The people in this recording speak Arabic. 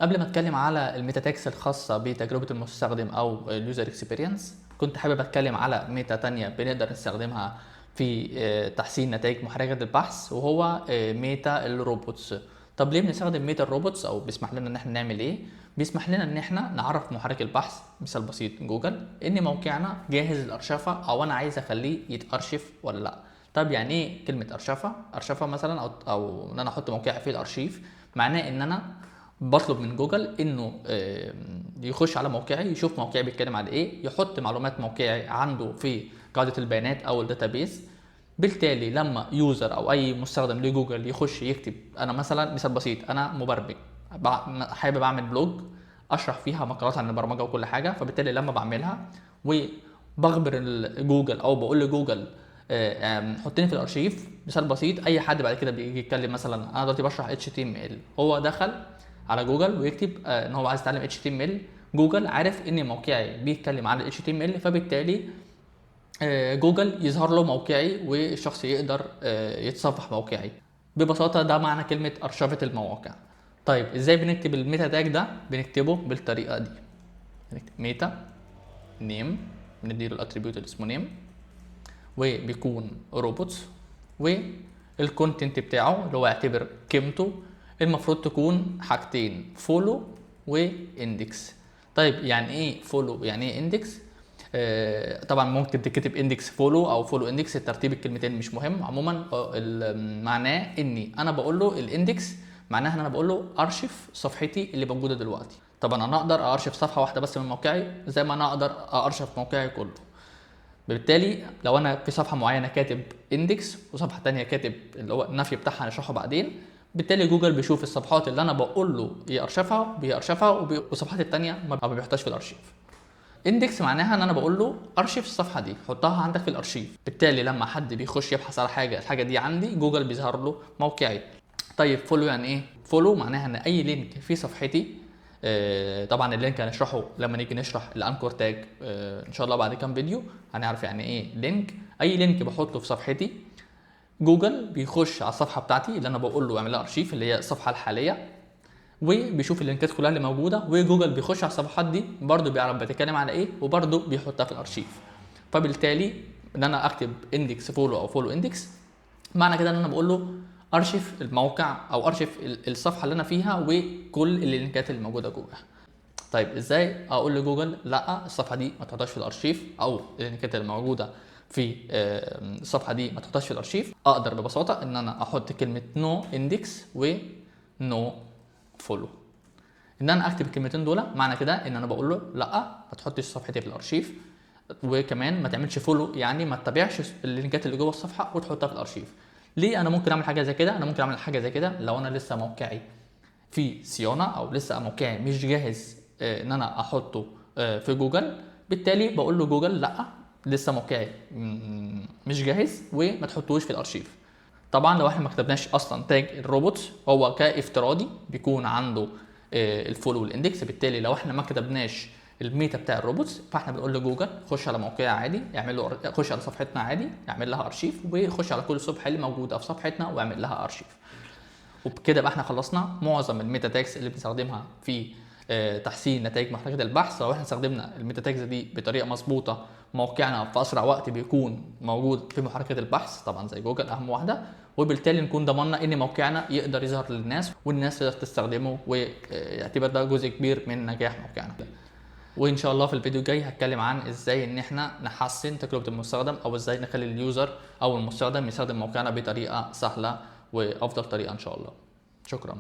قبل ما اتكلم على الميتا تاجز الخاصه بتجربه المستخدم او اليوزر اكسبيرينس، كنت حابب اتكلم على ميتا تانية بنقدر نستخدمها في تحسين نتائج محركه البحث، وهو ميتا الروبوتس. طب ليه بنستخدم ميتا الروبوتس، او بيسمح لنا ان احنا نعمل ايه؟ بيسمح لنا ان احنا نعرف محرك البحث، مثال بسيط جوجل، ان موقعنا جاهز للارشفه او انا عايز اخليه يتارشف ولا لا. طب يعني ايه كلمه ارشفه مثلا، او ان انا احط موقعي في الارشيف؟ معناه ان انا بطلب من جوجل انه يخش على موقعي، يشوف موقعي بيتكلم على ايه، يحط معلومات موقعي عنده في قاعده البيانات او الداتابيز. بالتالي لما يوزر او اي مستخدم لجوجل يخش يكتب، انا مثلا مثال بسيط، انا مبرمج حابب اعمل بلوج اشرح فيها مقالات عن البرمجه وكل حاجه، فبالتالي لما بعملها وبخبر جوجل او بقول لجوجل حطني في الارشيف، مثال بسيط، اي حد بعد كده بيجي يتكلم، مثلا انا دلوقتي بشرح HTML، هو دخل على جوجل ويكتب ان هو عايز يتعلم HTML، جوجل عارف ان موقعي بيتكلم عن HTML، فبالتالي جوجل يظهر له موقعي والشخص يقدر يتصفح موقعي. ببساطة ده معنى كلمة أرشفة المواقع. طيب ازاي بنكتب الميتا تاج ده؟ بنكتبه بالطريقة دي، بنكتب ميتا نيم، بنديله الاتريبيوت اللي اسمه نيم، وبيكون روبوتس، والكونتنت بتاعه اللي هو يعتبر قيمته المفروض تكون حاجتين، فولو واندكس. طيب يعني ايه فولو، يعني ايه اندكس؟ طبعا ممكن تكتب اندكس فولو او فولو اندكس، الترتيب الكلمتين مش مهم. عموما معناه اني انا بقول له الاندكس، معناها ان انا بقول له ارشف صفحتي اللي موجوده دلوقتي. طبعا انا اقدر ارشف صفحه واحده بس من موقعي، زي ما انا اقدر ارشف موقعي كله. بالتالي لو انا في صفحه معينه كاتب اندكس وصفحه تانية كاتب اللي هو النفي بتاعها هنشرحه بعدين، بالتالي جوجل بيشوف الصفحات اللي انا بقول له يارشفها بيارشفها، والصفحات التانية ما بيحطهاش في الارشيف. اندكس معناها ان انا بقول له ارشف الصفحه دي، حطها عندك في الارشيف. بالتالي لما حد بيخش يبحث على حاجه، الحاجه دي عندي، جوجل بيظهر له موقعي. طيب فولو يعني ايه؟ فولو معناها ان اي لينك في صفحتي، طبعا اللينك هنشرحه لما نيجي نشرح الانكور تاج ان شاء الله بعد كام فيديو هنعرف يعني ايه لينك. اي لينك بحطه في صفحتي، جوجل بيخش على الصفحه بتاعتي اللي انا بقول له اعمل لها ارشيف، اللي هي الصفحه الحاليه، وبيشوف اللينكات كلها اللي موجوده، وجوجل بيخش على الصفحات دي برده بيعرف بتتكلم على ايه، وبرده بيحطها في الارشيف. فبالتالي ان انا اكتب اندكس فولو او فولو اندكس، معنى كده ان انا بقول له ارشف الموقع او ارشف الصفحه اللي انا فيها وكل اللينكات اللي موجوده جواها. طيب ازاي اقول لجوجل لا الصفحه دي ما تحطهاش في الارشيف، او اللينكات اللي موجوده في الصفحه دي ما تحطهاش في الارشيف؟ اقدر ببساطه ان انا احط كلمه نو اندكس ونو فولو. ان انا اكتب الكلمتين دول معنى كده ان انا بقول له لا ما تحطش صفحتي في الارشيف، وكمان ما تعملش فولو، يعني ما تتابعش اللينكات اللي جوه الصفحه وتحطها في الارشيف. ليه انا ممكن اعمل حاجه زي كده؟ انا ممكن اعمل حاجه زي كده لو انا لسه موقعي في صيانه، او لسه موقعي مش جاهز ان انا احطه في جوجل. بالتالي بقول له جوجل لا لسه موقعي مش جاهز وما تحطوش في الارشيف. طبعا لو احنا ما كتبناش اصلا تاج الروبوت، هو كافتراضي بيكون عنده الفولو والاندكس، بالتالي لو احنا ما كتبناش الميتا بتاع الروبوتس، فاحنا بنقول لجوجل خش على موقعي عادي، يعمل له خش على صفحتنا عادي يعمل لها ارشيف، ويخش على كل الصفحه اللي موجوده في صفحتنا ويعمل لها ارشيف. وبكده بقى احنا خلصنا معظم الميتا تاجز اللي بنستخدمها في تحسين نتائج محركه البحث. لو احنا استخدمنا الميتا تاجز دي بطريقه مظبوطه، موقعنا في اسرع وقت بيكون موجود في محركه البحث، طبعا زي جوجل اهم واحده، وبالتالي نكون ضمننا ان موقعنا يقدر يظهر للناس والناس تقدر تستخدمه، ويعتبر ده جزء كبير من نجاح موقعنا. وان شاء الله في الفيديو الجاي هتكلم عن ازاي ان احنا نحسن تجربه المستخدم، او ازاي نخلي اليوزر او المستخدم يستخدم موقعنا بطريقه سهله وافضل طريقه ان شاء الله. شكرا.